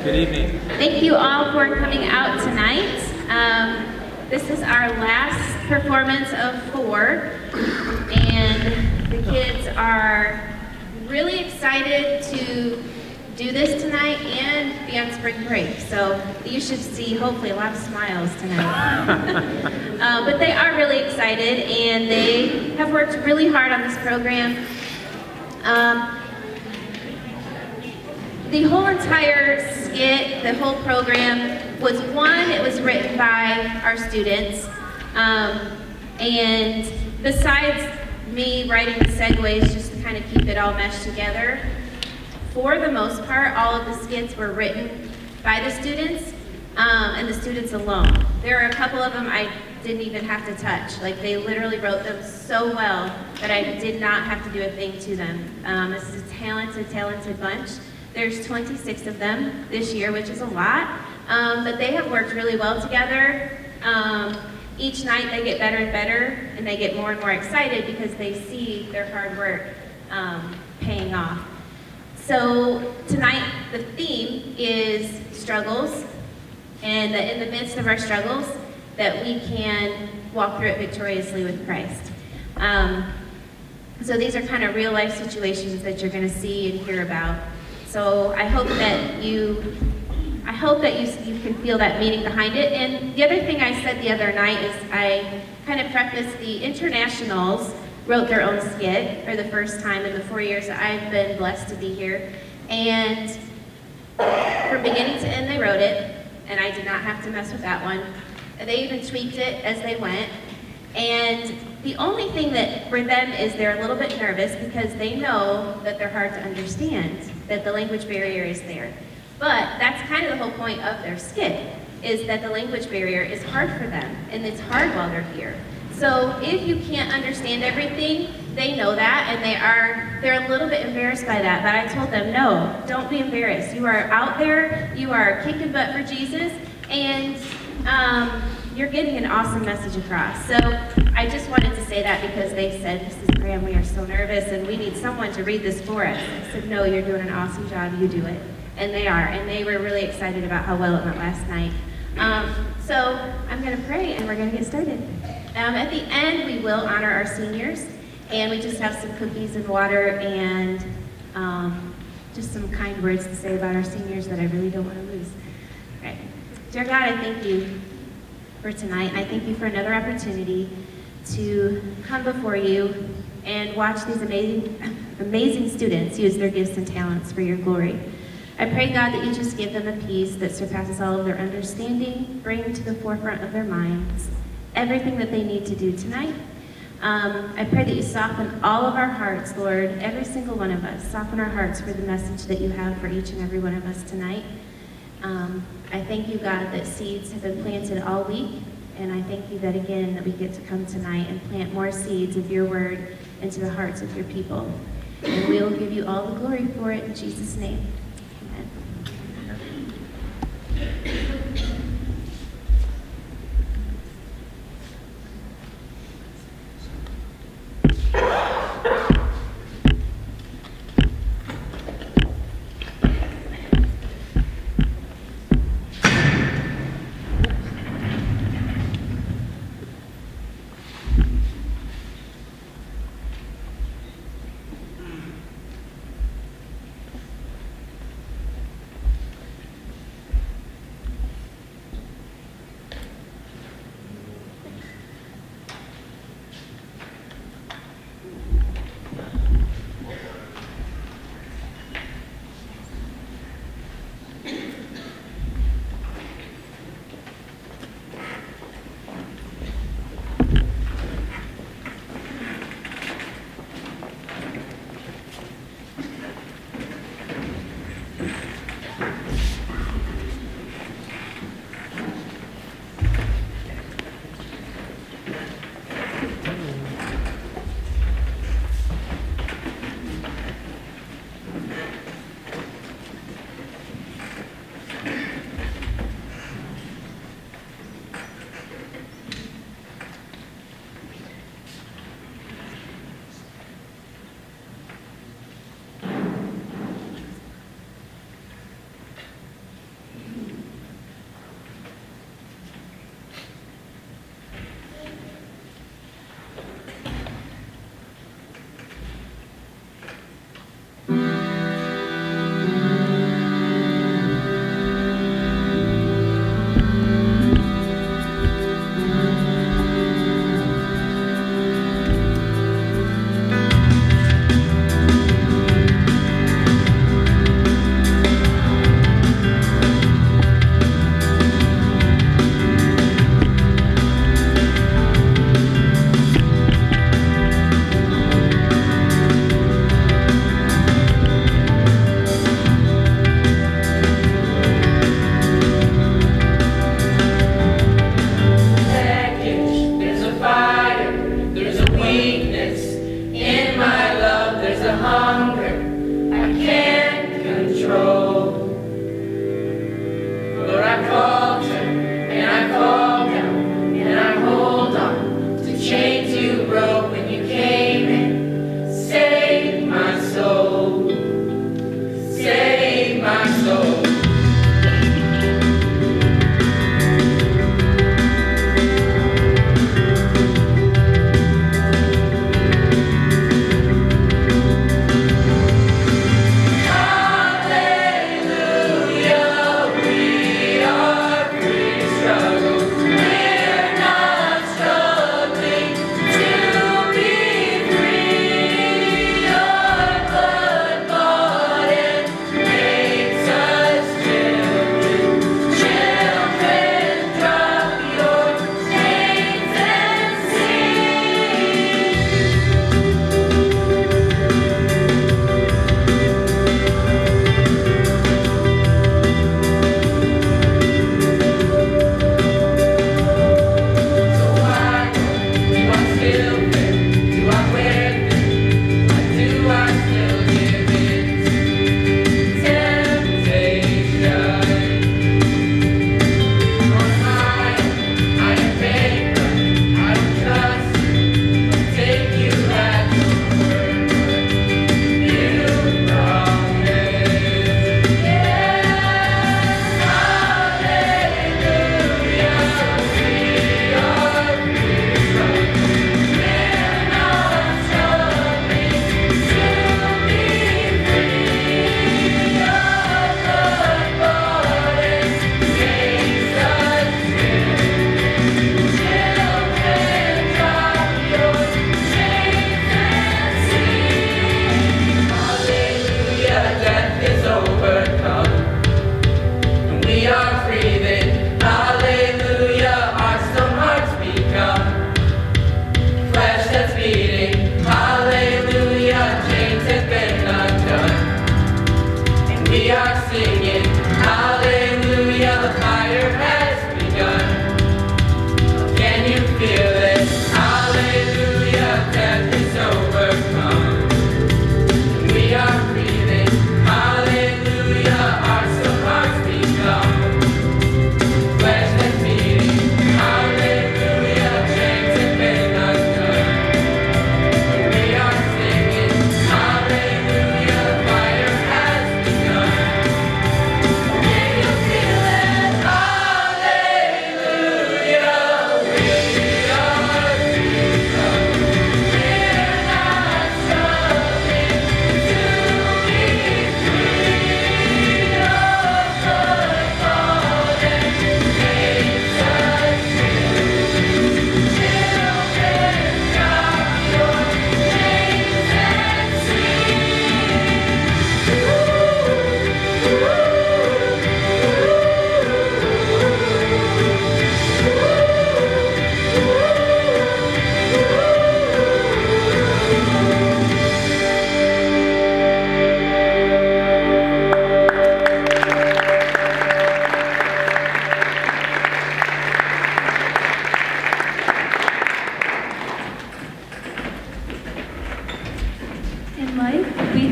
Good evening. Thank you all for coming out tonight. This is our last performance of 4, and the kids are really excited to do this tonight and be on spring break. So you should see, hopefully, a lot of smiles tonight. But they are really excited, and they have worked really hard on this program. The whole entire skit, the whole program was it was written by our students. And besides me writing the segues just to kind of keep it all meshed together, for the most part, all of the skits were written by the students and the students alone. There are a couple of them I didn't even have to touch. Like, they literally wrote them so well that I did not have to do a thing to them. This is a talented bunch. There's 26 of them this year, which is a lot, but they have worked really well together. Each night they get better and better, and they get more and more excited because they see their hard work paying off. So tonight the theme is struggles, and that in the midst of our struggles that we can walk through it victoriously with Christ. So these are kind of real life situations that you're going to see and hear about. So I hope that you can feel that meaning behind it. And the other thing I said the other night is I kind of prefaced the Internationals wrote their own skit for the first time in the 4 years that I've been blessed to be here. And from beginning to end, they wrote it, and I did not have to mess with that one. They even tweaked it as they went. And the only thing that for them is they're a little bit nervous because they know that they're hard to understand, that the language barrier is there. But that's kind of the whole point of their skit, is that the language barrier is hard for them, and it's hard while they're here. So if you can't understand everything, they know that, and they're a little bit embarrassed by that. But I told them, no, don't be embarrassed. You are out there, you are kicking butt for Jesus, and you're getting an awesome message across. So I just wanted to say that because they said, Mrs. Graham, we are so nervous and we need someone to read this for us. I said, no, you're doing an awesome job, you do it. And they are, and they were really excited about how well it went last night. So I'm gonna pray and we're gonna get started. At the end, we will honor our seniors, and we just have some cookies and water and just some kind words to say about our seniors that I really don't wanna lose. All right. Dear God, I thank you for tonight. I thank you for another opportunity to come before you and watch these amazing students use their gifts and talents for your glory. I pray, God, that you just give them a peace that surpasses all of their understanding, bring to the forefront of their minds everything that they need to do tonight. I pray that you soften all of our hearts, Lord, every single one of us. Soften our hearts for the message that you have for each and every one of us tonight. I thank you, God, that seeds have been planted all week, and I thank you that, again, that we get to come tonight and plant more seeds of your word into the hearts of your people. And we will give you all the glory for it in Jesus' name. Amen.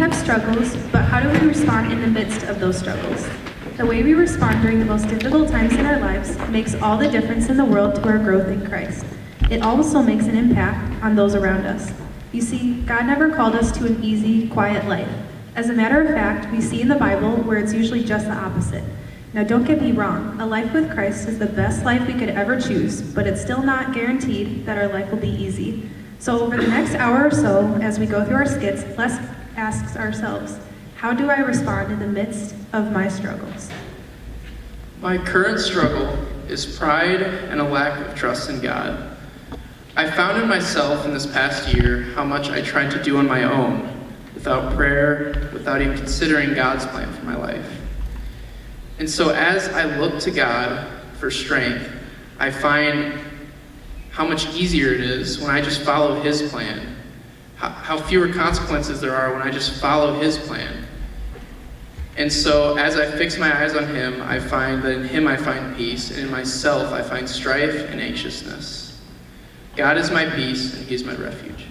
have struggles, but how do we respond in the midst of those struggles? The way we respond during the most difficult times in our lives makes all the difference in the world to our growth in Christ. It also makes an impact on those around us. You see, God never called us to an easy, quiet life. As a matter of fact, we see in the Bible where it's usually just the opposite. Now don't get me wrong, a life with Christ is the best life we could ever choose, but it's still not guaranteed that our life will be easy. So over the next hour or so, as we go through our skits, let's ask ourselves, how do I respond in the midst of my struggles? My current struggle is pride and a lack of trust in God. I found in myself in this past year how much I tried to do on my own, without prayer, without even considering God's plan for my life. And so as I look to God for strength, I find how much easier it is when I just follow His plan, how fewer consequences there are when I just follow His plan. And so as I fix my eyes on Him, I find that in Him I find peace, and in myself I find strife and anxiousness. God is my peace, and He is my refuge.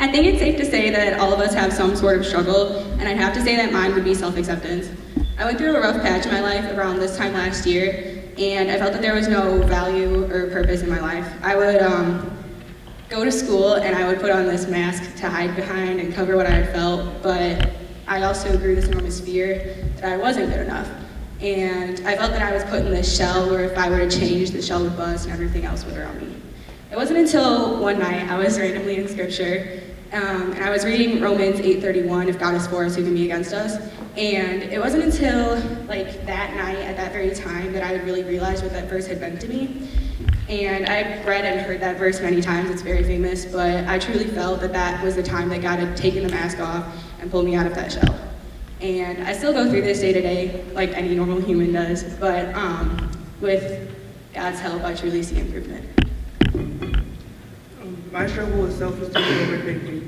I think it's safe to say that all of us have some sort of struggle, and I'd have to say that mine would be self-acceptance. I went through a rough patch in my life around this time last year, and I felt that there was no value or purpose in my life. I would go to school and I would put on this mask to hide behind and cover what I had felt, but I also grew this enormous fear that I wasn't good enough. And I felt that I was put in this shell where if I were to change, the shell would bust and everything else would around me. It wasn't until one night I was randomly in scripture, and I was reading Romans 8:31, if God is for us, who can be against us? And it wasn't until like that night, at that very time, that I would really realize what that verse had meant to me. And I've read and heard that verse many times, it's very famous, but I truly felt that that was the time that God had taken the mask off and pulled me out of that shell. And I still go through this day to day, like any normal human does, but with God's help, I truly see improvement. My struggle with self-esteem and overthinking.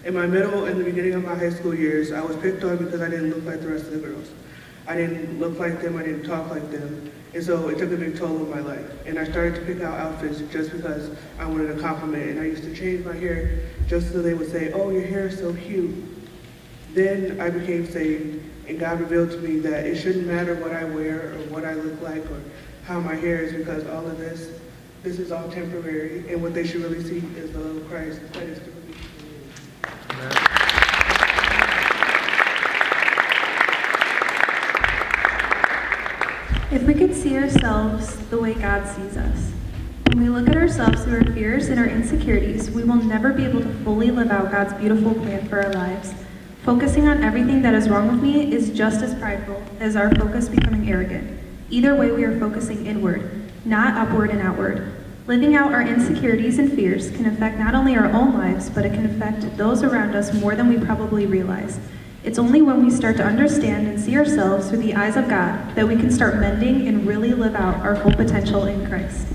In my middle and the beginning of my high school years, I was picked on because I didn't look like the rest of the girls. I didn't look like them, I didn't talk like them, and so it took a big toll on my life. And I started to pick out outfits just because I wanted a compliment, and I used to change my hair just so they would say, "Oh, your hair is so cute." Then I became saved, and God revealed to me that it shouldn't matter what I wear or what I look like or how my hair is, because all of this is all temporary, and what they should really see is the love of Christ that is to believe. If we could see ourselves the way God sees us, when we look at ourselves through our fears and our insecurities, we will never be able to fully live out God's beautiful plan for our lives. Focusing on everything that is wrong with me is just as prideful as our focus becoming arrogant. Either way, we are focusing inward, not upward and outward. Living out our insecurities and fears can affect not only our own lives, but it can affect those around us more than we probably realize. It's only when we start to understand and see ourselves through the eyes of God that we can start mending and really live out our full potential in Christ.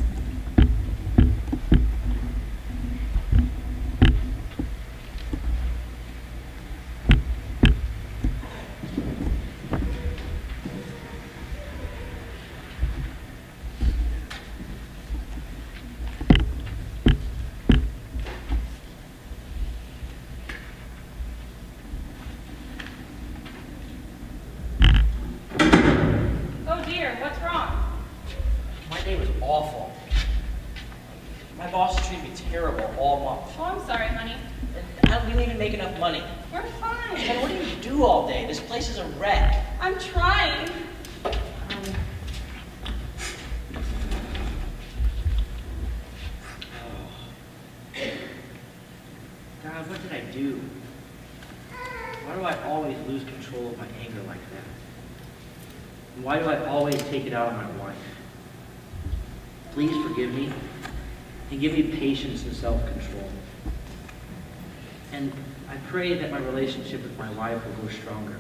What's wrong? My day was awful. My boss treated me terrible all month. Oh, I'm sorry, honey. And we didn't even make enough money. We're fine. And what do you do all day? This place is a wreck. I'm trying. God, what did I do? Why do I always lose control of my anger like that? And why do I always take it out on my wife? Please forgive me and give me patience and self-control. And I pray that my relationship with my wife will grow stronger.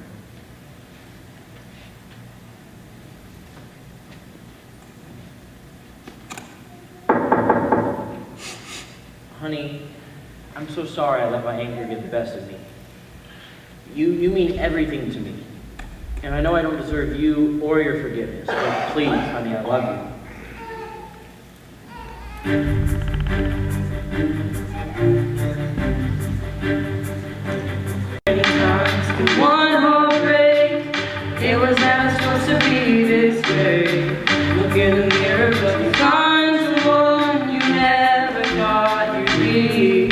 Honey, I'm so sorry I let my anger get the best of me. You mean everything to me. And I know I don't deserve you or your forgiveness, but please, honey, I love you. Many times to one heartbreak, it was never supposed to be this way. Look in the mirror, but you find someone you never thought you'd be.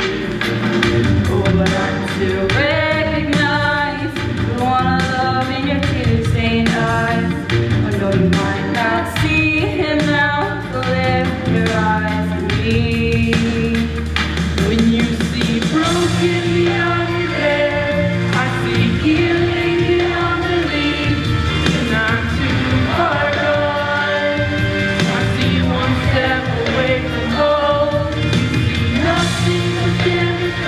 Oh, but I can still recognize the one I love in your tear-stained eyes. I know you might not see him now, so lift your eyes to me. When you see broken beyond repair, I see healing beyond belief, and I'm too far gone. I see you one step away from home. You see nothing but damage.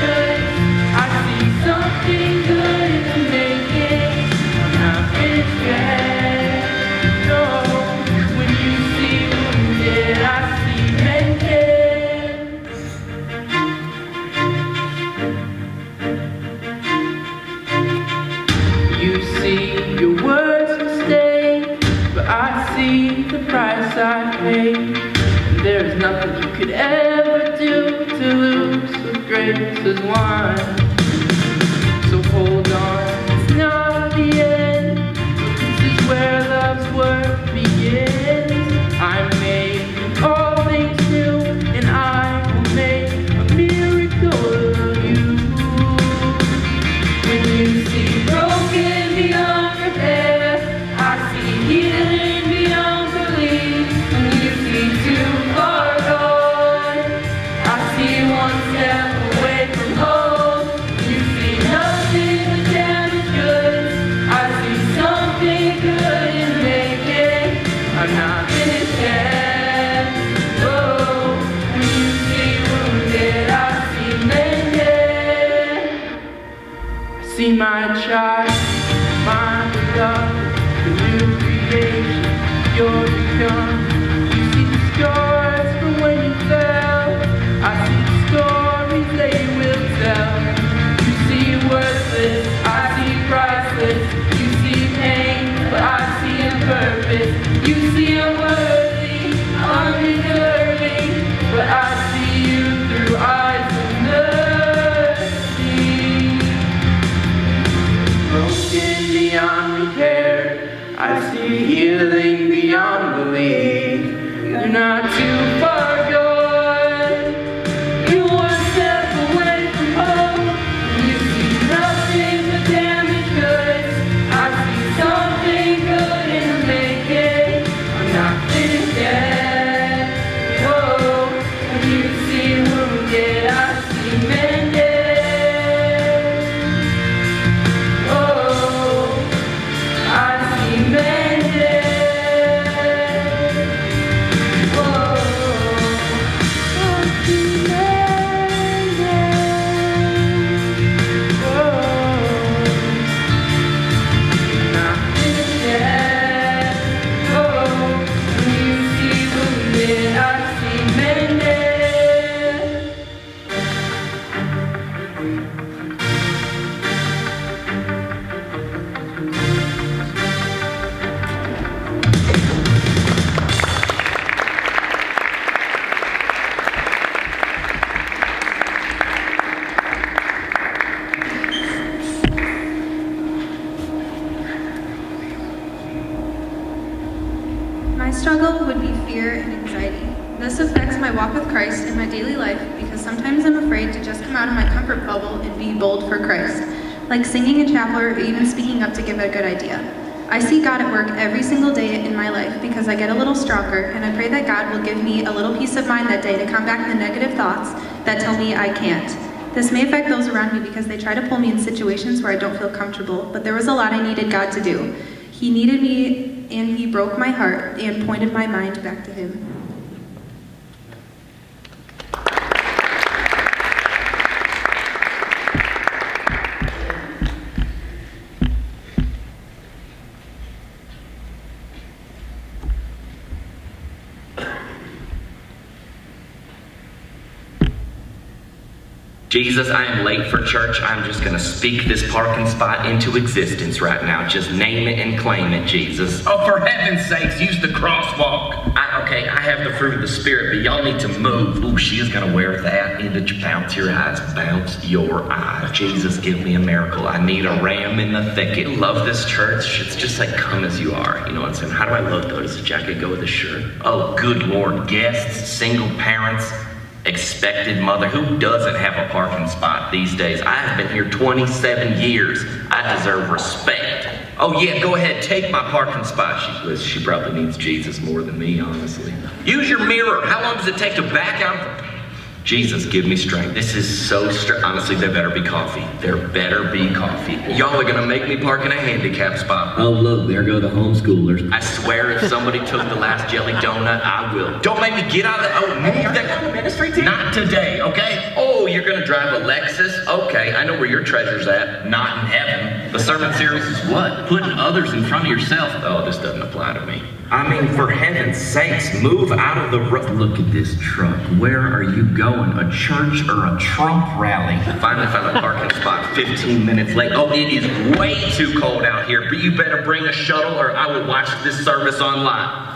I see something good in the making. I'm not finished yet. No, when you see wounded, I see mended. You see your words mistake, but I see the price I paid. There's nothing you could ever do to lose with grace as wine. love's work begins. I'm made all things new, and I will make a miracle of you. When you see broken beyond repair, I see healing beyond belief. When you see too far gone, I see one step away from home. You see nothing but damaged goods. I see something good in making. I'm not Finished yet. Oh, when you see wounded, I see mended. see my child, my beloved, the new creation you're become. You see the scars from when you fell. I see the stories they will tell. You see worthless, I see priceless. You see pain, but I see a purpose. You see unworthy, undeserving, but I see you through eyes of mercy. Broken beyond repair, I see healing beyond belief. You're not too far gone. You're one step away from home. You see nothing but damaged goods. I see something good in the making. I'm not finished yet. Whoa, when you see wounded, I see mended. Oh, I see mended. Oh, I see mended. Oh, not finished yet. Oh, when you see wounded, I see mended. My struggle would be fear and anxiety. This affects my walk with Christ in my daily life because sometimes I'm afraid to just come out of my comfort bubble and be bold for Christ, like singing in chapel or even speaking up to give a good idea. I see God at work every single day in my life because I get a little stronger, and I pray that God will give me a little peace of mind that day to combat the negative thoughts that tell me I can't. This may affect those around me because they try to pull me in situations where I don't feel comfortable, but there was a lot I needed God to do. He needed me, and He broke my heart and pointed my mind back to Him. Jesus, I am late for church. I'm just going to speak this parking spot into existence right now. Just name it and claim it, Jesus. Oh, for heaven's sakes, use the crosswalk. Okay, I have the fruit of the Spirit, but y'all need to move. Ooh, she is going to wear that into bounce your eyes. Bounce your eyes. Jesus, give me a miracle. I need a ram in the thicket. Love this church. It's just like, come as you are. You know what I'm saying? How do I look, though? Does the jacket go with the shirt? Oh, good Lord. Guests, single parents, expected mother. Who doesn't have a parking spot these days? I have been here 27 years. I deserve respect. Oh yeah, go ahead, take my parking spot. She probably needs Jesus more than me, honestly. Use your mirror. How long does it take to back out? Jesus, give me strength. This is so honestly, there better be coffee. There better be coffee. Y'all are gonna make me park in a handicap spot. Oh look, there go the homeschoolers. I swear if somebody took the last jelly donut, I will. Don't make me get out of the, oh, move that ministry team. Not today, okay? Oh, you're gonna drive a Lexus? Okay, I know where your treasure's at. Not in heaven. The sermon series is what? Putting others in front of yourself. Oh, this doesn't apply to me. I mean, for heaven's sakes, move out of the road. Look at this truck. Where are you going? A church or a Trump rally? Finally found a parking spot 15 minutes late. Oh, it is way too cold out here, but you better bring a shuttle or I will watch this service online.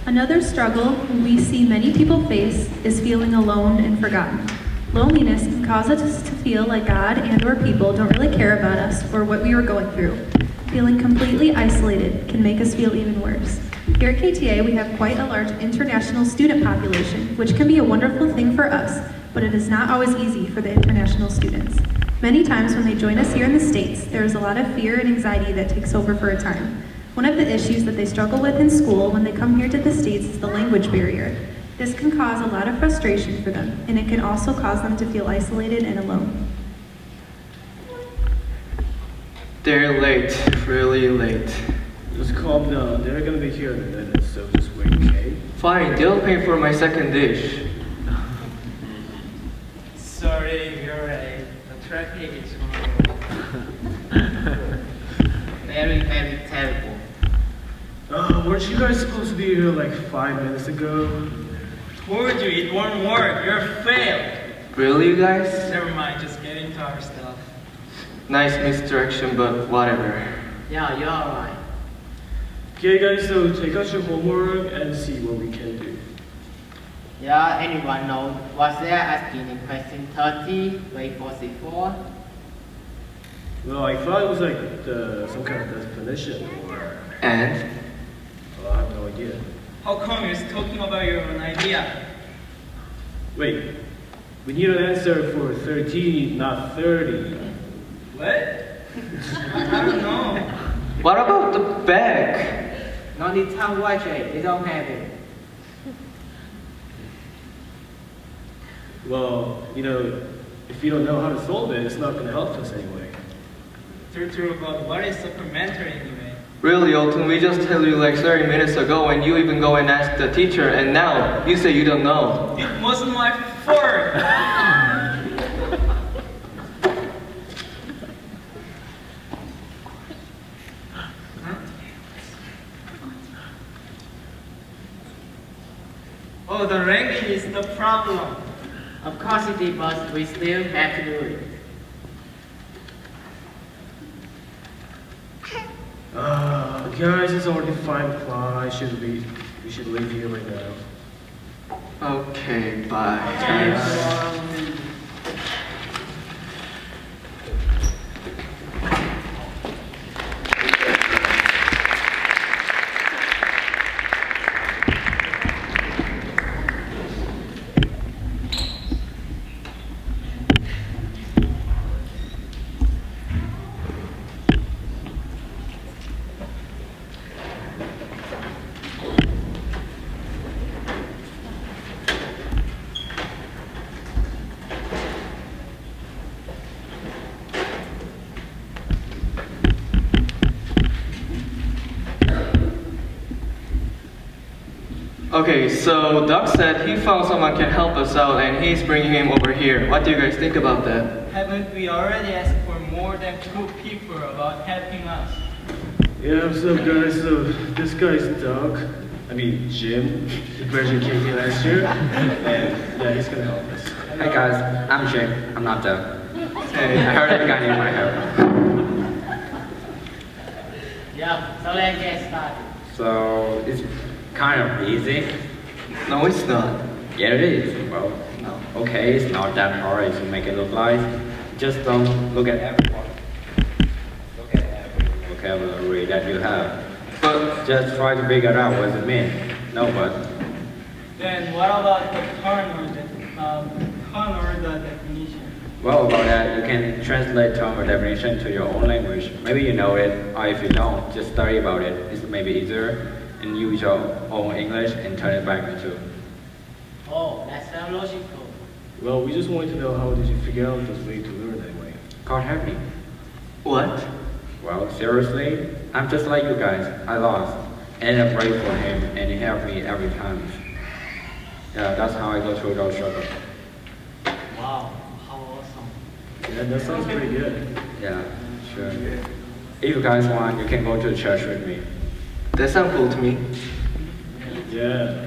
Another struggle we see many people face is feeling alone and forgotten. Loneliness can cause us to feel like God and/or people don't really care about us or what we are going through. Feeling completely isolated can make us feel even worse. Here at KTA, we have quite a large international student population, which can be a wonderful thing for us, but it is not always easy for the international students. Many times when they join us here in the States, there is a lot of fear and anxiety that takes over for a time. One of the issues that they struggle with in school when they come here to the States is the language barrier. This can cause a lot of frustration for them, and it can also cause them to feel isolated and alone. They're late, really late. Just calm down. They're gonna be here in a minute, so just wait, okay? Fine, they'll pay for my second dish. Sorry, you're right. The traffic is horrible. Very, very terrible. Weren't you guys supposed to be here like 5 minutes ago? Told you it won't work. You're failed. Really, you guys? Never mind, just get into our stuff. Nice misdirection, but whatever. Yeah, you're alright. Okay, guys, so take out your homework and see what we can do. Yeah, anyone know what's there asking in question 30, wait 44? Well, I thought it was like some kind of definition or... And? Well, I have no idea. How come you're talking about your own idea? Wait, we need an answer for 13, not 30. What? I don't know. What about the bag? No need to watch it, they don't have it. Well, if you don't know how to solve it, it's not going to help us anyway. True, but what is supplementary anyway? Really, Alton, we just told you like 30 minutes ago and you even go and ask the teacher and now you say you don't know. It wasn't my fault. Oh, the ranking is the problem. Of course it is, but we still have to do it. Guys, it's already 5 o'clock. We should leave here right now. Okay, bye. Okay, so Doug said he found someone can help us out and he's bringing him over here. What do you guys think about that? Haven't we already asked for more than 2 people about helping us? Yeah, what's up, guys? So, this guy's Doug. Jim. He graduated KT last year. And, yeah, he's gonna help us. Hey guys, I'm Jim. I'm not Doug. Hey, I heard that guy needed my help. Yeah, so let's get started. So, it's kind of easy. No, it's not. Yeah, it is. Well, no. Okay, it's not that hard as you make it look like. Just don't look at everyone. Look at every vocabulary that you have. But just try to figure out what it means. No, but Then what about the term or the definition? well, about that, you can translate term or definition to your own language. Maybe you know it, or if you don't, just study about it. It's maybe easier, and use your own English and turn it back into. Oh, that's so logical. Well, we just wanted to know how did you figure out this way to learn anyway. God help me. What? Well, seriously, I'm just like you guys. I lost, and I prayed for him, and he helped me every time. Yeah, that's how I go through those struggles. Wow, how awesome. Yeah, that sounds pretty good. Yeah, sure. If you guys want, you can go to church with me. That sounds cool to me. Yeah.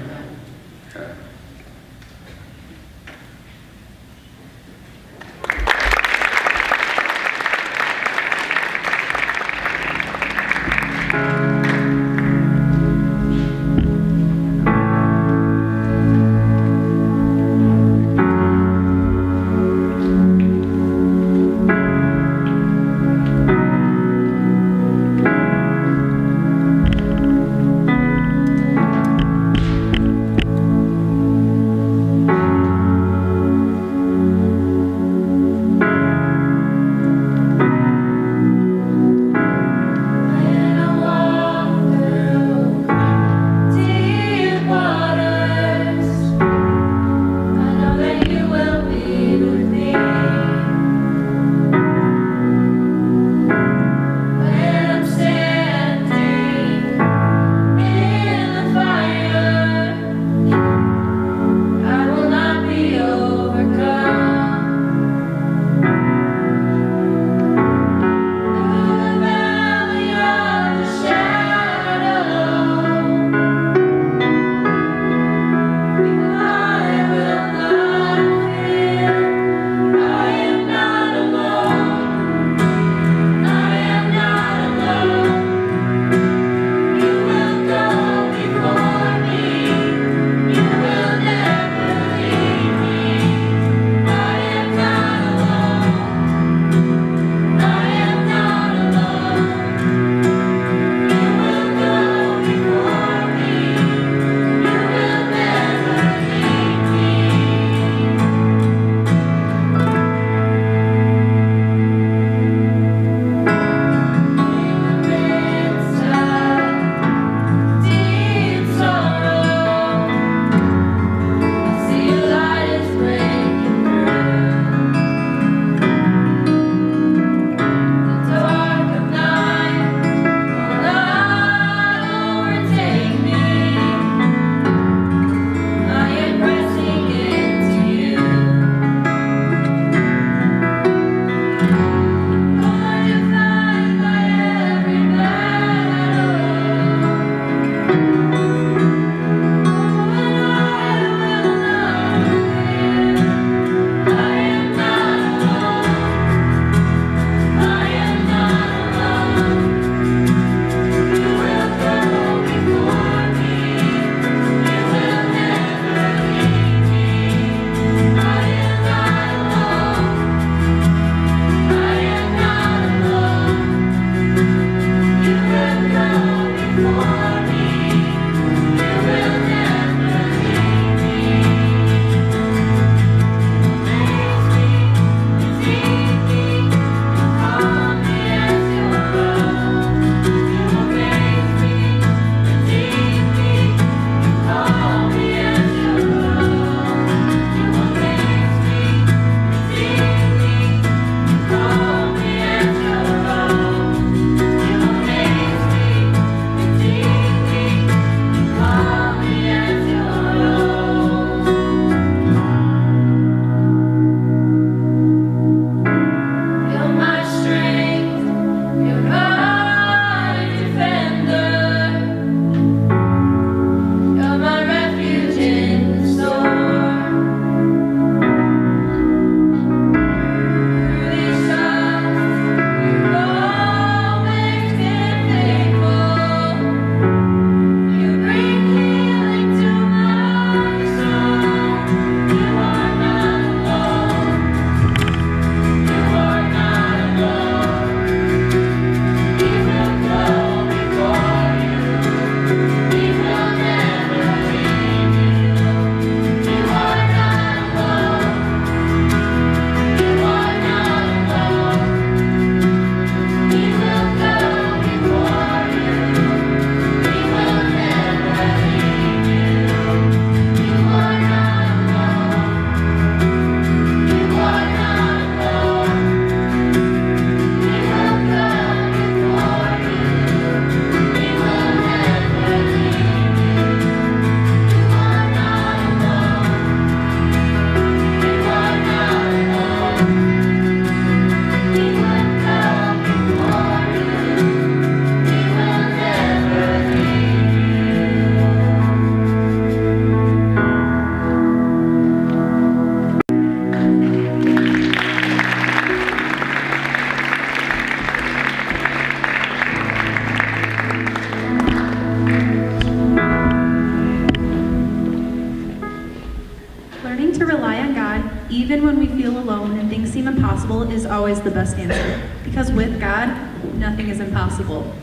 seem impossible is always the best answer. Because with God, nothing is impossible.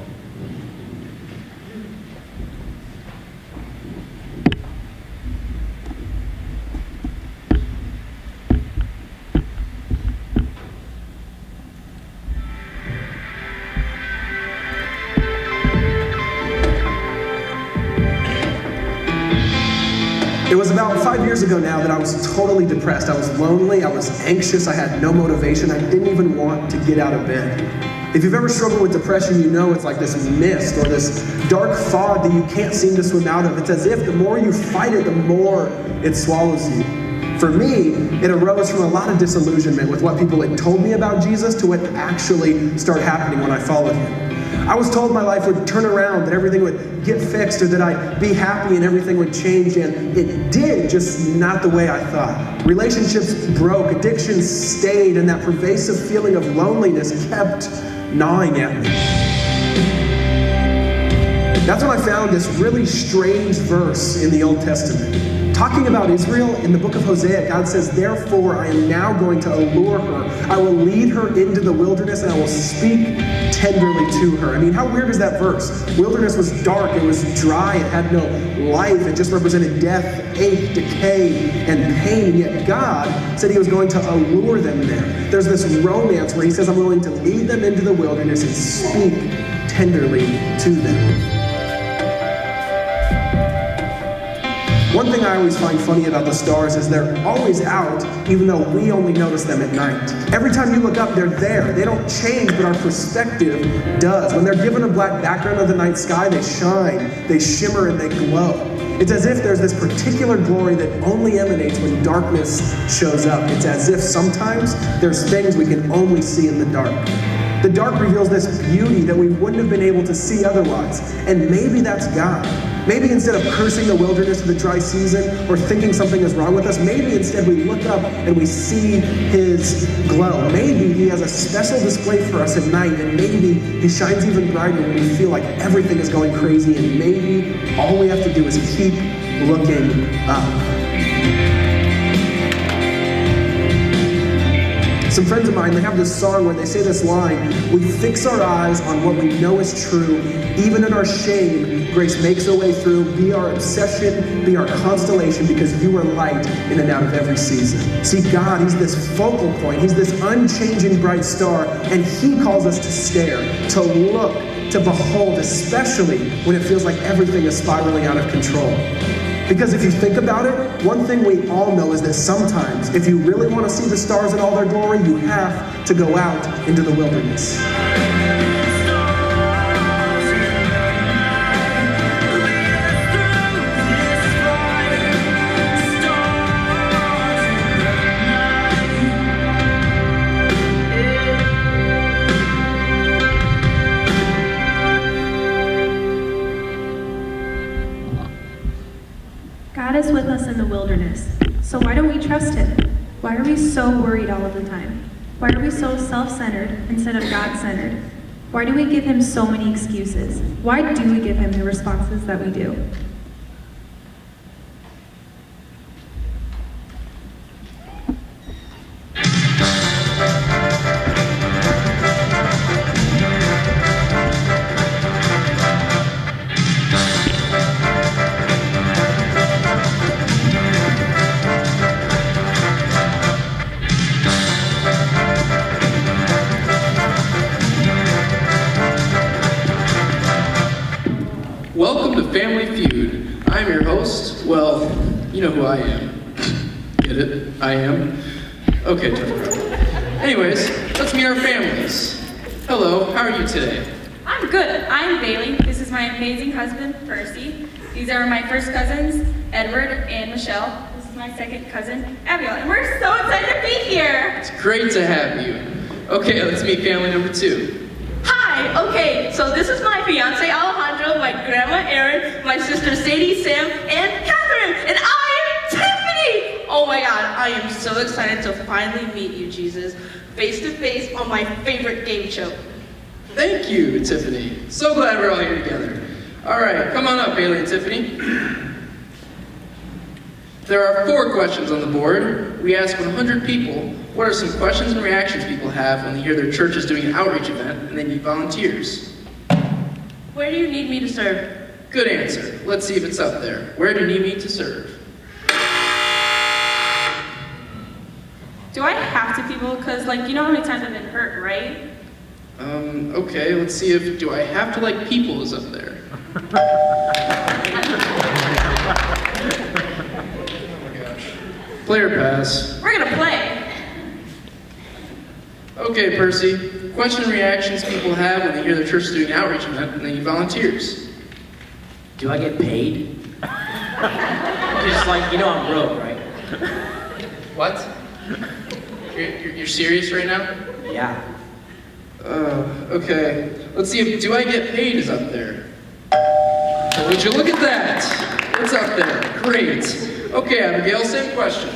It was about 5 years ago now that I was totally depressed. I was lonely, I was anxious, I had no motivation, I didn't even want to get out of bed. If you've ever struggled with depression, you know it's like this mist or this dark fog that you can't seem to swim out of. It's as if the more you fight it, the more it swallows you. For me, it arose from a lot of disillusionment with what people had told me about Jesus to what actually started happening when I followed him. I was told my life would turn around, that everything would get fixed, or that I'd be happy and everything would change, and it did, just not the way I thought. Relationships broke, addictions stayed, and that pervasive feeling of loneliness kept gnawing at me. That's when I found this really strange verse in the Old Testament. Talking about Israel, in the book of Hosea, God says, "Therefore I am now going to allure her. I will lead her into the wilderness and I will speak tenderly to her." I mean, how weird is that verse? Wilderness was dark, it was dry, it had no life, it just represented death, ache, decay, and pain. And yet God said he was going to allure them there. There's this romance where he says, "I'm willing to lead them into the wilderness and speak tenderly to them." One thing I always find funny about the stars is they're always out, even though we only notice them at night. Every time you look up, they're there. They don't change, but our perspective does. When they're given a black background of the night sky, they shine, they shimmer, and they glow. It's as if there's this particular glory that only emanates when darkness shows up. It's as if sometimes there's things we can only see in the dark. The dark reveals this beauty that we wouldn't have been able to see otherwise. And maybe that's God. Maybe instead of cursing the wilderness of the dry season or thinking something is wrong with us, maybe instead we look up and we see his glow. Maybe he has a special display for us at night, and maybe he shines even brighter when we feel like everything is going crazy, and maybe all we have to do is keep looking up. Some friends of mine, they have this song where they say this line, "We fix our eyes on what we know is true. Even in our shame, grace makes a way through. Be our obsession, be our constellation, because you are light in and out of every season." See, God, he's this focal point. He's this unchanging bright star, and he calls us to stare, to look, to behold, especially when it feels like everything is spiraling out of control. Because if you think about it, one thing we all know is that sometimes, if you really want to see the stars in all their glory, you have to go out into the wilderness. God is with us in the wilderness. So why don't we trust him? Why are we so worried all of the time? Why are we so self-centered instead of God-centered? Why do we give him so many excuses? Why do we give him the responses that we do? Welcome to Family Feud. I'm your host. Well, you know who I am. Get it? I am. Okay, tough crowd. Anyways, let's meet our families. Hello, how are you today? I'm good. I'm Bailey. This is my amazing husband, Percy. These are my first cousins, Edward and Michelle. This is my second cousin, Abigail. And we're so excited to be here. It's great to have you. Okay, let's meet family number 2. Hi, okay, so this is my fiance Alejandro, my grandma Erin, my sister Sadie, Sam, and Catherine, and I'm Tiffany! Oh my god, I am so excited to finally meet you, Jesus, face to face on my favorite game show. Thank you, Tiffany. So glad we're all here together. All right, come on up, Bailey and Tiffany. There are 4 questions on the board. We ask 100 people What are some questions and reactions people have when they hear their church is doing an outreach event and they need volunteers? Where do you need me to serve? Good answer. Let's see if it's up there. Where do you need me to serve? Do I have to, people? Because, like, you know how many times I've been hurt, right? Okay, let's see if do I have to like people is up there. Player pass. We're gonna play. Okay, Percy. Question and reactions people have when they hear their church is doing an outreach event and they need volunteers. Do I get paid? Just like, you know I'm broke, right? What? You're serious right now? Yeah. Okay. Let's see if do I get paid is up there. Would you look at that? What's up there? Great. Okay, Abigail, same question.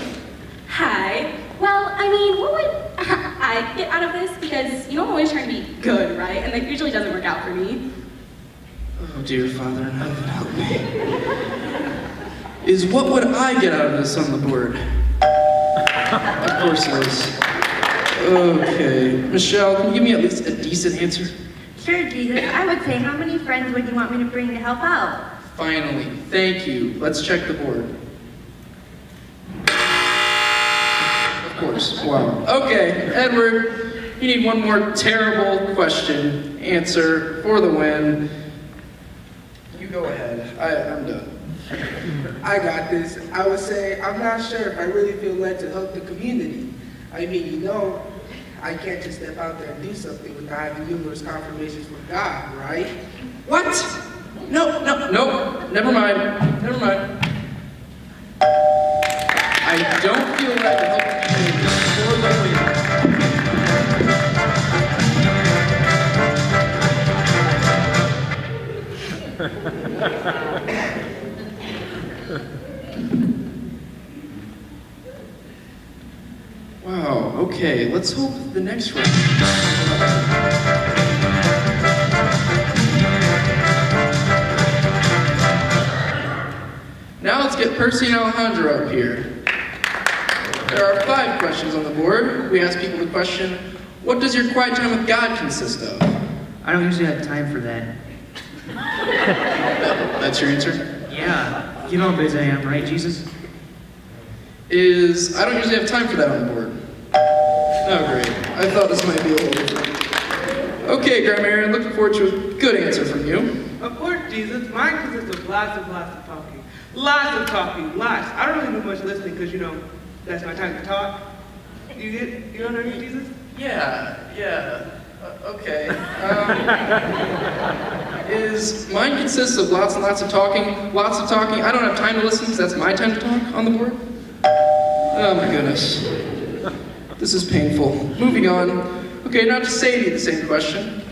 Hi. Well, I mean, what would I get out of this? Because, you know, I'm always trying to be good, right? And that usually doesn't work out for me. Oh, dear Father in heaven, help me. Is what would I get out of this on the board? Of course it is. Okay. Michelle, can you give me at least a decent answer? Sure, Jesus. I would say, how many friends would you want me to bring to help out? Finally. Thank you. Let's check the board. Of course. Wow. Okay, Edward, you need one more terrible question answer for the win. You go ahead. I'm done. I got this. I would say, I'm not sure if I really feel led to help the community. I mean, you know, I can't just step out there and do something without having numerous confirmations from God, right? What? No, never mind. I don't feel led to help the community for the win. Wow, okay, let's hope the next round. Now let's get Percy and Alejandro up here. There are 5 questions on the board. We ask people the question, what does your quiet time with God consist of? I don't usually have time for that. That's your answer? Yeah, you know how busy I am, right, Jesus? I don't usually have time for that on the board. Oh, great. I thought this might be a little different. Okay, Grandma Aaron, looking forward to a good answer from you. Of course, Jesus. Mine consists of lots of talking. Lots of talking, lots. I don't really do much listening because, you know, that's my time to talk. You know what I mean, Jesus? Yeah. Okay. Mine consists of lots and lots of talking. Lots of talking. I don't have time to listen because that's my time to talk on the board. Oh my goodness. This is painful. Moving on. Okay, now to Sadie, the same question.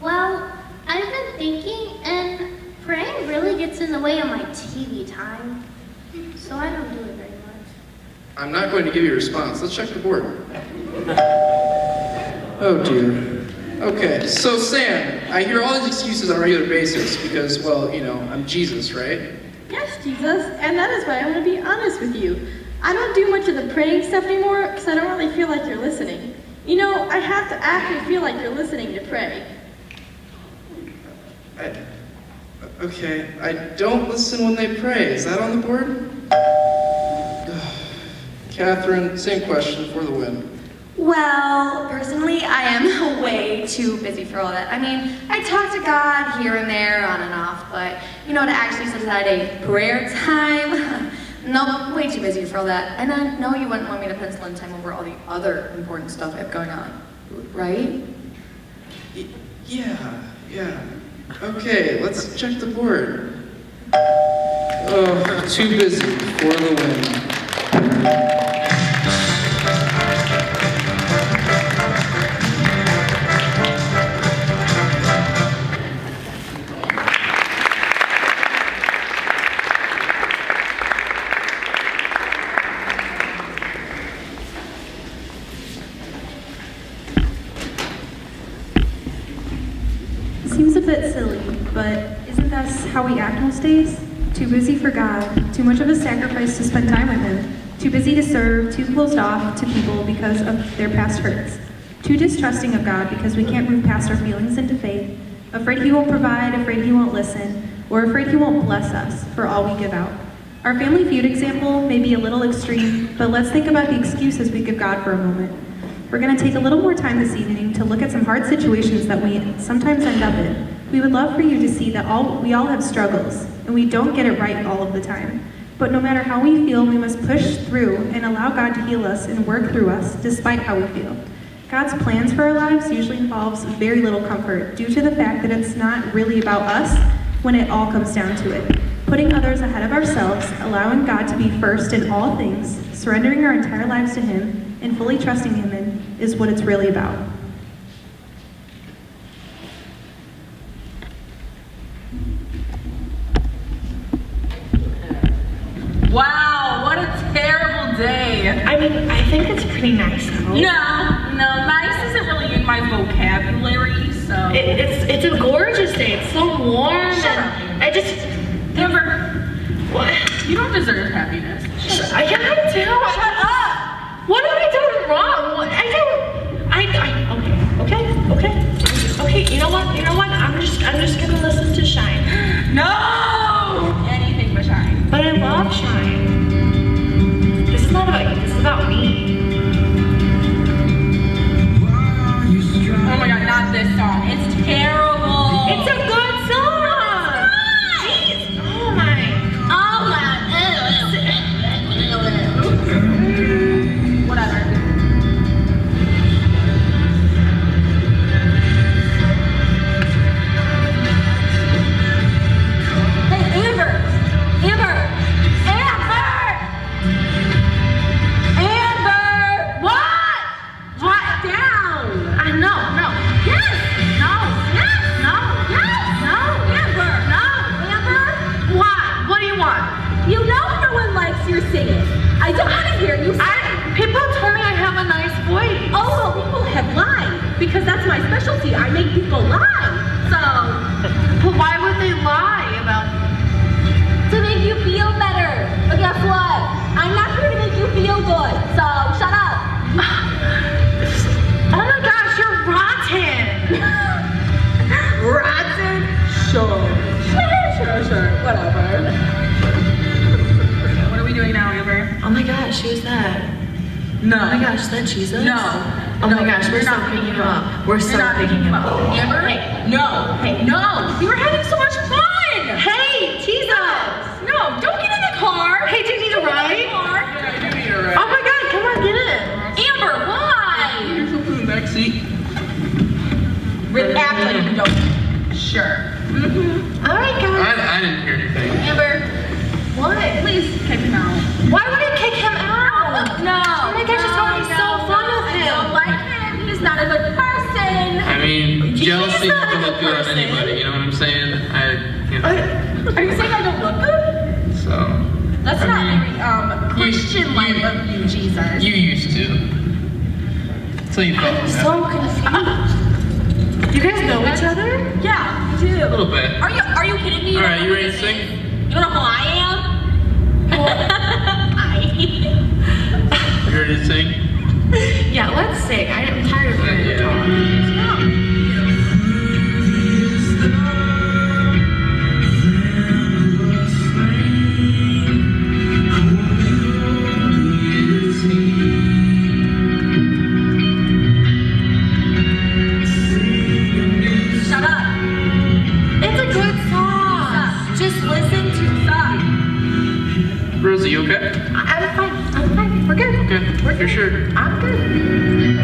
Well, I've been thinking, and praying really gets in the way of my TV time, so I don't do it very much. I'm not going to give you a response. Let's check the board. Oh dear. Okay, so Sam, I hear all these excuses on a regular basis because, well, you know, I'm Jesus, right? Yes, Jesus, and that is why I want to be honest with you. I don't do much of the praying stuff anymore because I don't really feel like you're listening. You know, I have to actually feel like you're listening to pray. Okay, I don't listen when they pray. Is that on the board? Catherine, same question for the win. Well, personally, I am way too busy for all that. I mean, I talk to God here and there, on and off, but, you know, to actually set aside a prayer time, nope, way too busy for all that. And I know you wouldn't want me to pencil in time over all the other important stuff I have going on, right? Yeah. Okay, let's check the board. Oh, too busy for the win. Seems a bit silly, but isn't that how we act most days? Too busy for God, too much of a sacrifice to spend time with Him, too busy to serve, too closed off to people because of their past hurts, too distrusting of God because we can't move past our feelings into faith, afraid He won't provide, afraid He won't listen, or afraid He won't bless us for all we give out. Our Family Feud example may be a little extreme, but let's think about the excuses we give God for a moment. We're going to take a little more time this evening to look at some hard situations that we sometimes end up in. We would love for you to see that we all have struggles, and we don't get it right all of the time. But no matter how we feel, we must push through and allow God to heal us and work through us despite how we feel. God's plans for our lives usually involves very little comfort due to the fact that it's not really about us when it all comes down to it. Putting others ahead of ourselves, allowing God to be first in all things, surrendering our entire lives to Him, and fully trusting Him in is what it's really about. Wow, what a terrible day. I mean, I think it's pretty nice though. No, nice isn't really in my vocabulary, so. It's a gorgeous day. It's so warm. Shut up. Amber. What? You don't deserve happiness. I can't tell. Shut up. What have I done wrong? Okay, you know what? I'm just gonna listen to Shine. No! Anything but Shine. But I love Shine. This is not about you, this is about me. Oh my god, not this song. It's terrible. It's a good song. Jeez. Oh my. Whatever. Hey, Amber! What? Down! No. Yes! No! Amber! What do you want? You know everyone likes your singing. I don't want to hear you sing. People told me I have a nice voice. Oh, well, people have lied. Because that's my specialty. I make people lie. So, But why would they lie about to make you feel better. But guess what? I'm not here to make you feel good. So, shut up. Oh my gosh, you're rotten! Rotten? Sure. Whatever. What are we doing now, Amber? Oh my gosh, who's that? No. Oh my gosh, is that Jesus? No. Oh my gosh, we're so picking him up. We're so picking him up. Amber? Hey. No. Hey, no. We were having so much fun. Hey, Jesus! No, don't get in the car. Hey, do you need a ride? Yeah, I do need a ride. Oh my god, come on, get in. Amber, why? You're something in the back seat. Act like you don't. Sure. Alright, guys. I didn't hear anything. Amber, What? please kick him out. Why would I kick him out? No. Oh my gosh, it's gonna be so fun with I don't him. like him. He's not a good person. I mean, jealousy not a doesn't look good good on person. anybody, you know what I'm saying? Are you saying I don't look good? So. That's I not mean, very Christian-like of you, Jesus. You used to. So you felt I'm like that. so confused. You guys know each other? Yeah, we do. A little bit. Are you kidding me? Alright, you ready to sing? You don't know who I am? You ready to sing? Yeah, let's sing. I'm tired of hearing you talk. Shut up. It's a good song. Just listen to Stop. Rosie, you okay? I'm fine. We're good. Okay, you're sure? I'm good.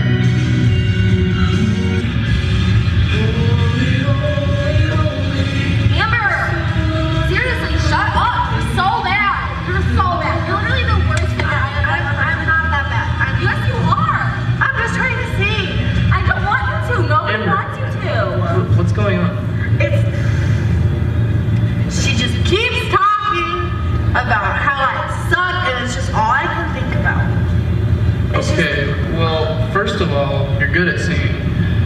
Amber! Seriously, shut up. You're so bad. You're so bad. You're literally the worst thing I'm not that bad. Yes, you are. I'm just trying to sing. I don't want you to. No one Amber. wants you to. What's going on? She just keeps talking about how I suck, and it's just all I can think about. It's Okay, well, first of all, you're good at singing.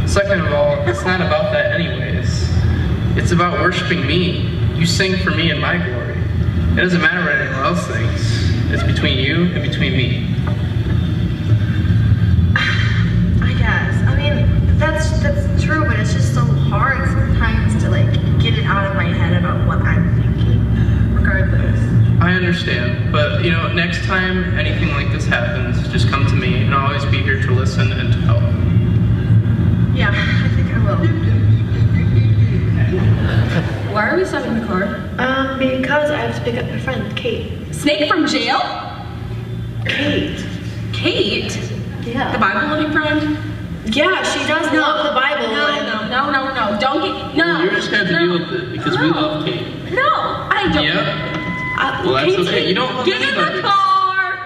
Second of all, it's not about that anyways. It's about worshiping me. You sing for me in my glory. It doesn't matter what anyone else thinks. It's between you and between me. I guess. I mean, that's true, but it's just so hard sometimes to like get it out of my head about what I'm thinking, regardless. I understand, but next time anything like this happens, just come to me, and I'll always be here to listen and to help. Yeah, I think I will. Why are we stopping the car? Because I have to pick up my friend, Kate. Snake from jail? Kate? Kate? Yeah. The Bible-loving friend? Yeah, she does love the Bible. No. Don't get, no. You're just gonna have to deal with it because we love Kate. No, I don't. Yeah? Well, that's okay. You don't love Get in anybody. the car.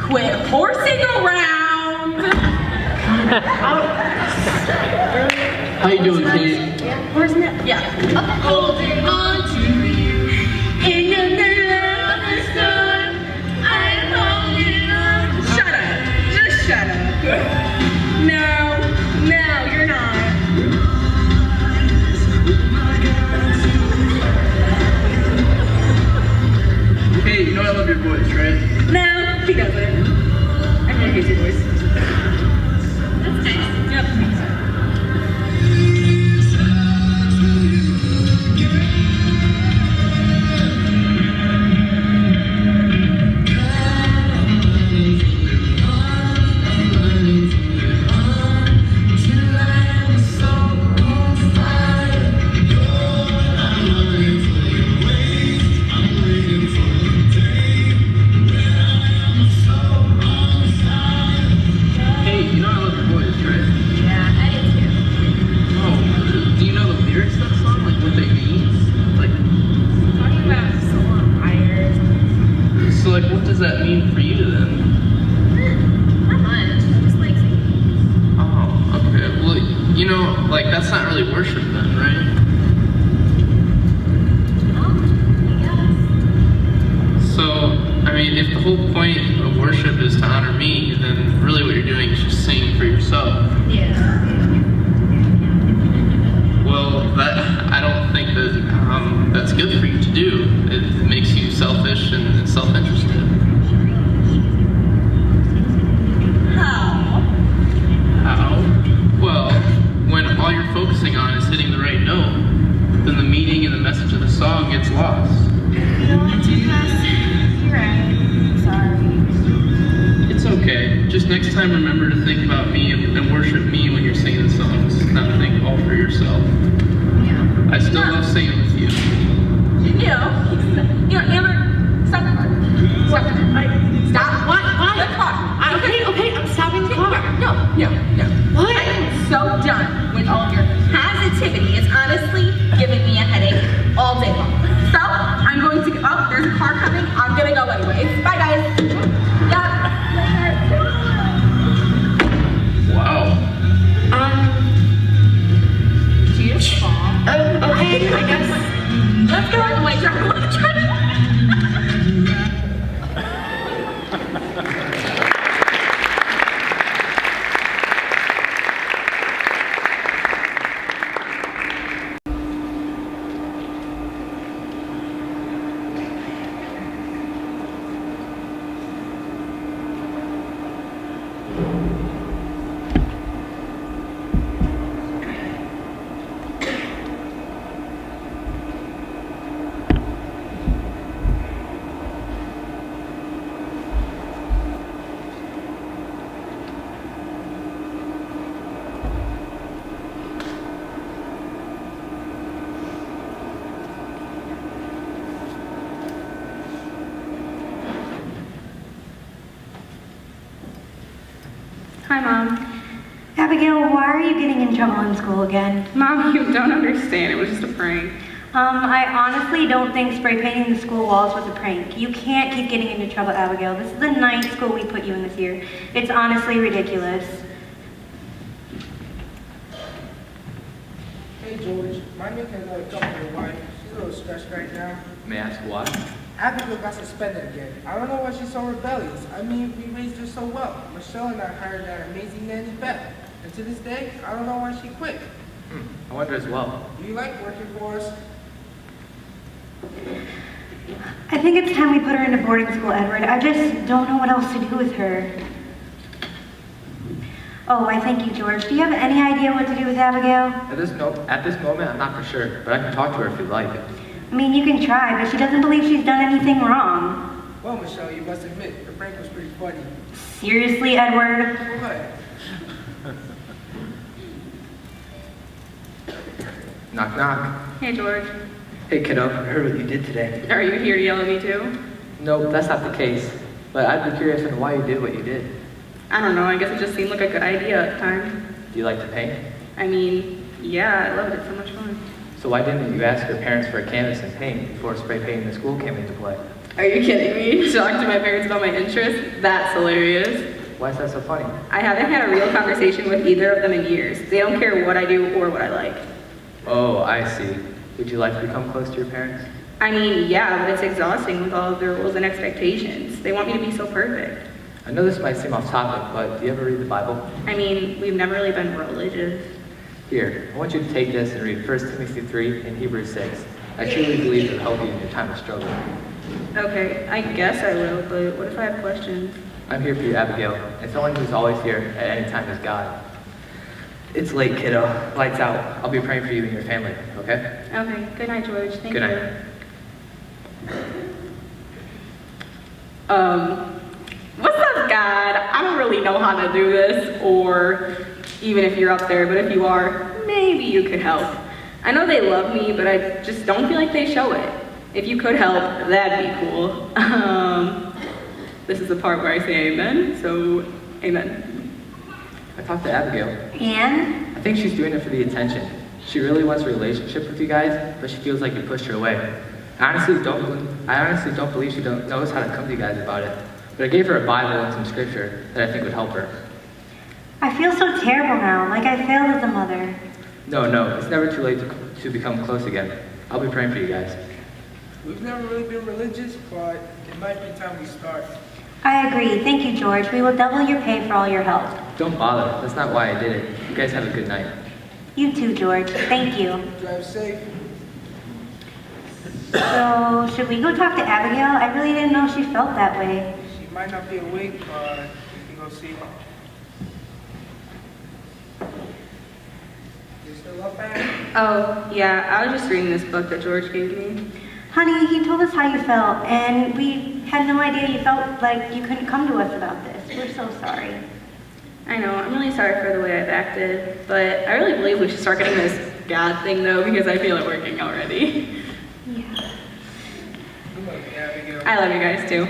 Quit horsing around. How you doing, Kate? Horsing it? Yeah. Holding on to you in the middle of the sun. I'm holding on. Shut up. Just shut up. No, you're not. Kate, you know I love your voice, right? No, he doesn't. I really hate your voice. That's nice. Yep. Hey, you know I love your voice, right? Yeah, I do too. Oh, do you know the lyrics of that song? Like what they mean? Like, Talking about soul on fire. so like what does that mean for you then? Not much. I just like singing. Oh, okay. Well, like that's not really worship then, right? So, I mean, if the whole point of worship is to honor me, then really what you're doing is just singing for yourself. Yeah. Well, I don't think that that's good for you to do. It makes you selfish and self-interested. How? How? Well, when all you're focusing on is hitting the right note, then the meaning and the message of the song gets lost. You know what, you're right. Sorry. It's okay. Just next time remember to think about me and worship me when you're singing the songs, not think all for yourself. Yeah. I still love singing with you. Amber, stop the car. Stop the car. Stop. Why? The car. Okay, I'm stopping the car. No. What? I am so done with all of your positivity. It's honestly giving me a headache all day long. So, I'm going to go. Oh, there's a car coming. I'm going to go anyways. Bye, guys. Yeah. Wow. Beautiful. Okay, I guess. Let's go. Hi, Mom. Abigail, why are you getting in trouble in school again? Mom, you don't understand. It was just a prank. I honestly don't think spray painting the school walls was a prank. You can't keep getting into trouble, Abigail. This is the 9th school we put you in this year. It's honestly ridiculous. Hey, George. My niece has got a talk to your wife. She's a little stressed right now. May I ask why? Abigail got suspended again. I don't know why she's so rebellious. I mean, we raised her so well. Michelle and I hired that amazing nanny Beth. And to this day, I don't know why she quit. I wonder as well. Do you like working for us? I think it's time we put her into boarding school, Edward. I just don't know what else to do with her. Oh, I thank you, George. Do you have any idea what to do with Abigail? At this moment, I'm not for sure, but I can talk to her if you'd like. I mean, you can try, but she doesn't believe she's done anything wrong. Well, Michelle, you must admit, the prank was pretty funny. Seriously, Edward? What? Knock, knock. Hey, George. Hey, kiddo, I heard what you did today. Are you here to yell at me too? Nope, that's not the case. But I'd be curious on why you did what you did. I don't know, I guess it just seemed like a good idea at the time. Do you like to paint? I mean, yeah, I loved it, so much fun. So why didn't you ask your parents for a canvas and paint before spray painting the school came into play? Are you kidding me? Talking to my parents about my interests? That's hilarious. Why is that so funny? I haven't had a real conversation with either of them in years. They don't care what I do or what I like. Oh, I see. Would you like to become close to your parents? I mean, yeah, but it's exhausting with all of their rules and expectations. They want me to be so perfect. I know this might seem off topic, but do you ever read the Bible? I mean, we've never really been religious. Here, I want you to take this and read 1 Timothy 3 and Hebrews 6. I truly believe it'll help you in your time of struggle. Okay, I guess I will, but what if I have questions? I'm here for you, Abigail, and someone who's always here at any time is God. It's late, kiddo. Lights out. I'll be praying for you and your family, okay? Okay, good night, George. Thank Good you. night. What's up, God? I don't really know how to do this, or even if you're up there, but if you are, maybe you could help. I know they love me, but I just don't feel like they show it. If you could help, that'd be cool. This is the part where I say amen, so amen. I talked to Abigail. And? I think she's doing it for the attention. She really wants a relationship with you guys, but she feels like you pushed her away. I honestly don't believe she knows how to come to you guys about it. But I gave her a Bible and some scripture that I think would help her. I feel so terrible now, like I failed as a mother. No, it's never too late to become close again. I'll be praying for you guys. We've never really been religious, but it might be time we start. I agree. Thank you, George. We will double your pay for all your help. Don't bother. That's not why I did it. You guys have a good night. You too, George. Thank you. Drive safe. So, should we go talk to Abigail? I really didn't know she felt that way. She might not be awake, but we can go see her. You still up, Anne? Oh, yeah, I was just reading this book that George gave me. Honey, he told us how you felt, and we had no idea you felt like you couldn't come to us about this. We're so sorry. I know, I'm really sorry for the way I've acted, but I really believe we should start getting this God thing though, because I feel it working already. Yeah. I love you guys too.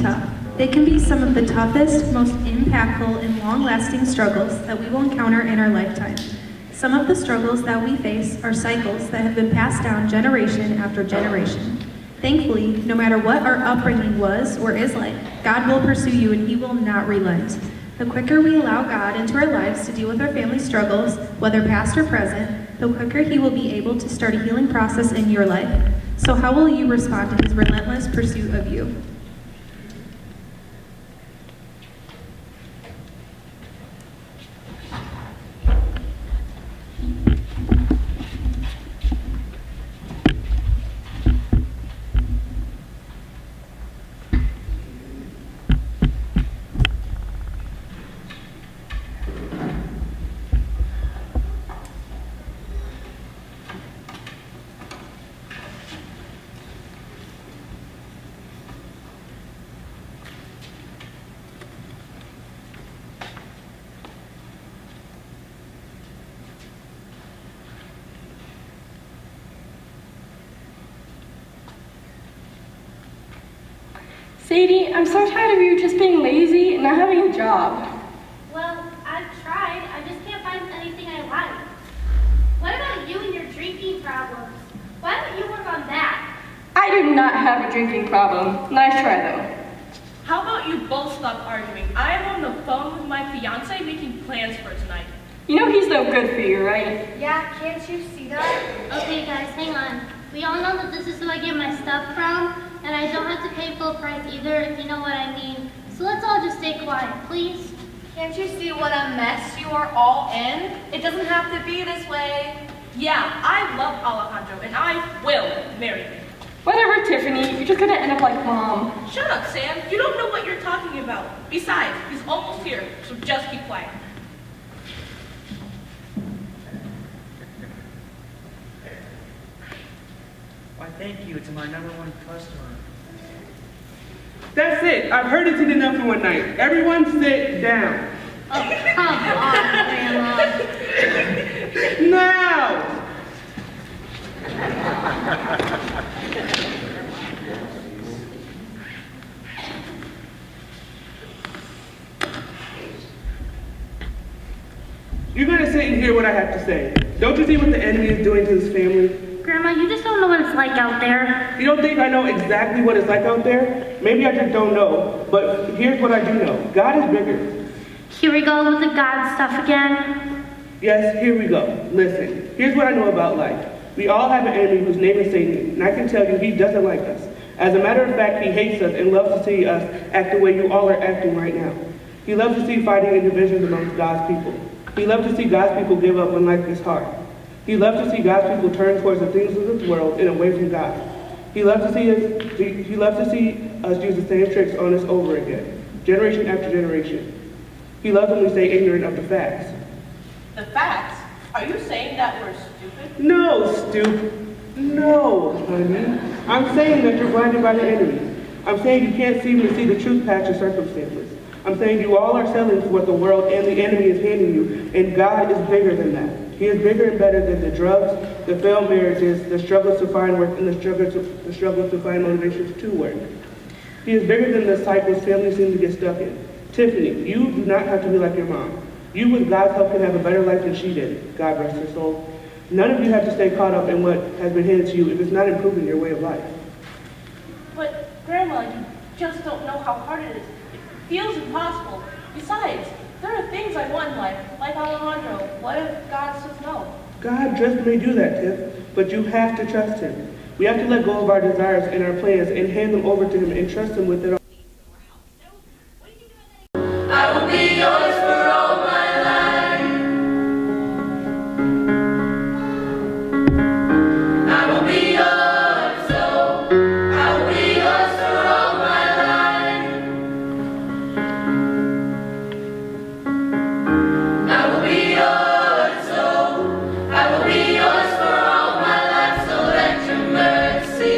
tough. They can be some of the toughest, most impactful, and long-lasting struggles that we will encounter in our lifetime. Some of the struggles that we face are cycles that have been passed down generation after generation. Thankfully, no matter what our upbringing was or is like, God will pursue you and He will not relent. The quicker we allow God into our lives to deal with our family struggles, whether past or present, the quicker He will be able to start a healing process in your life. So how will you respond to His relentless pursuit of you? Sadie, I'm so tired of you just being lazy and not having a job. Well, I've tried. I just can't find anything I like. What about you and your drinking problems? Why don't you work on that? I do not have a drinking problem. Nice try, though. How about you both stop arguing? I am on the phone with my fiance making plans for tonight. You know he's no good for you, right? Yeah, can't you see that? Okay, guys, hang on. We all know that this is who I get my stuff from, and I don't have to pay full price either, if you know what I mean. So let's all just stay quiet, please. Can't you see what a mess you are all in? It doesn't have to be this way. Yeah, I love Alejandro, and I will marry him. Whatever, Tiffany. You're just gonna end up like Mom. Shut up, Sam. You don't know what you're talking about. Besides, he's almost here, so just keep quiet. Why, thank you to my #1 customer. That's it. I've heard it enough for one night. Everyone sit down. Oh, come on, Grandma. Now! You're gonna sit and hear what I have to say. Don't you see what the enemy is doing to his family? Grandma, you just don't know what it's like out there. You don't think I know exactly what it's like out there? Maybe I just don't know, but here's what I do know. God is bigger. Here we go with the God stuff again. Yes, here we go. Listen, here's what I know about life. We all have an enemy whose name is Satan, and I can tell you he doesn't like us. As a matter of fact, he hates us and loves to see us act the way you all are acting right now. He loves to see fighting and divisions amongst God's people. He loves to see God's people give up when life is hard. He loves to see God's people turn towards the things of this world and away from God. He loves to see us use the same tricks on us over again, generation after generation. He loves when we stay ignorant of the facts. The facts? Are you saying that we're stupid? No, stupid. No, honey. I'm saying that you're blinded by the enemy. I'm saying you can't seem to see the truth past your circumstances. I'm saying you all are settling for what the world and the enemy is handing you, and God is bigger than that. He is bigger and better than the drugs, the failed marriages, the struggles to find work, and the struggles to find motivations to work. He is bigger than the cycles families seem to get stuck in. Tiffany, you do not have to be like your mom. You, with God's help, can have a better life than she did. God rest her soul. None of you have to stay caught up in what has been handed to you if it's not improving your way of life. But, Grandma, you just don't know how hard it is. It feels impossible. Besides, there are things I want in life, like Alejandro. What if God says no? God just may do that, Tiff, but you have to trust Him. We have to let go of our desires and our plans and hand them over to Him and trust Him with it all. I will be yours for all my life. I will be yours, so I will be yours for all my life. I will be yours, so I will be yours for all my life, so let your mercy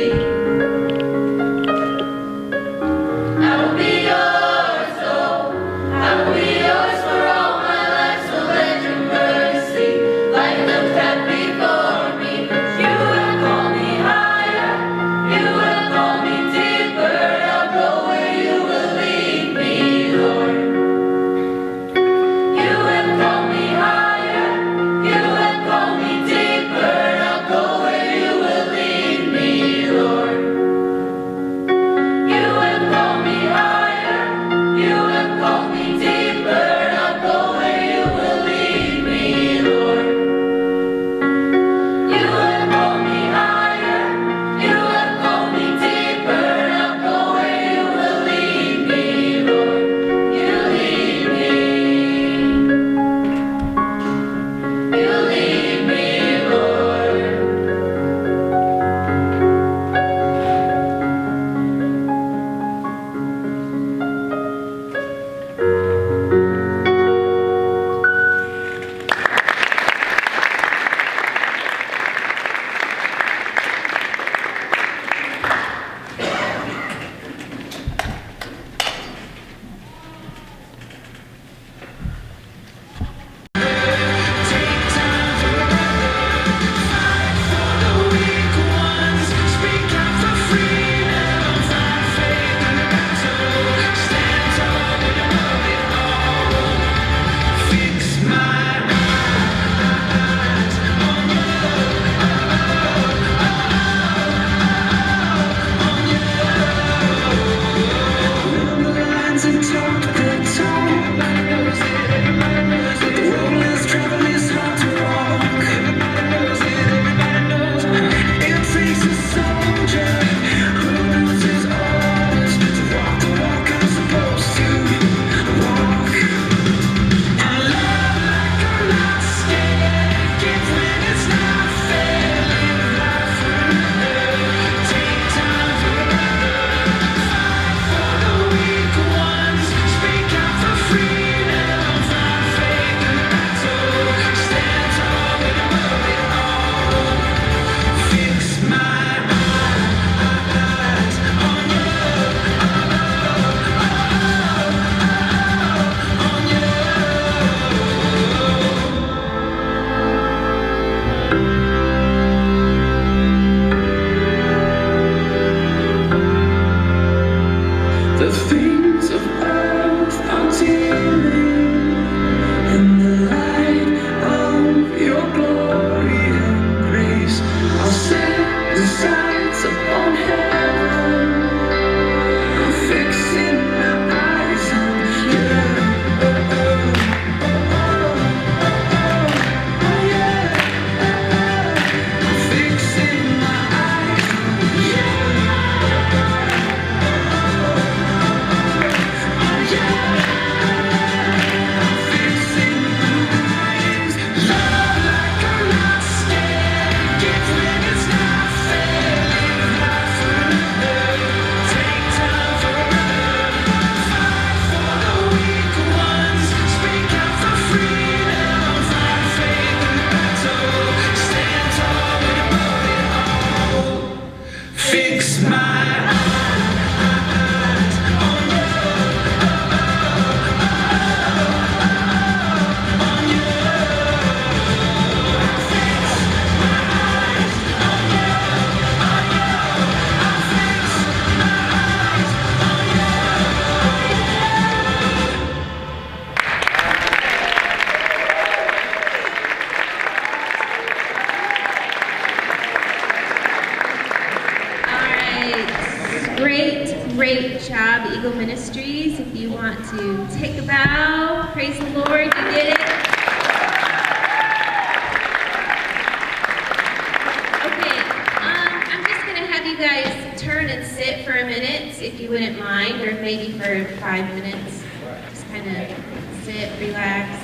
Great job, Eagle Ministries. If you want to take a bow, praise the Lord, you did it. Okay, I'm just going to have you guys turn and sit for a minute, if you wouldn't mind, or maybe for 5 minutes. Just kind of sit, relax.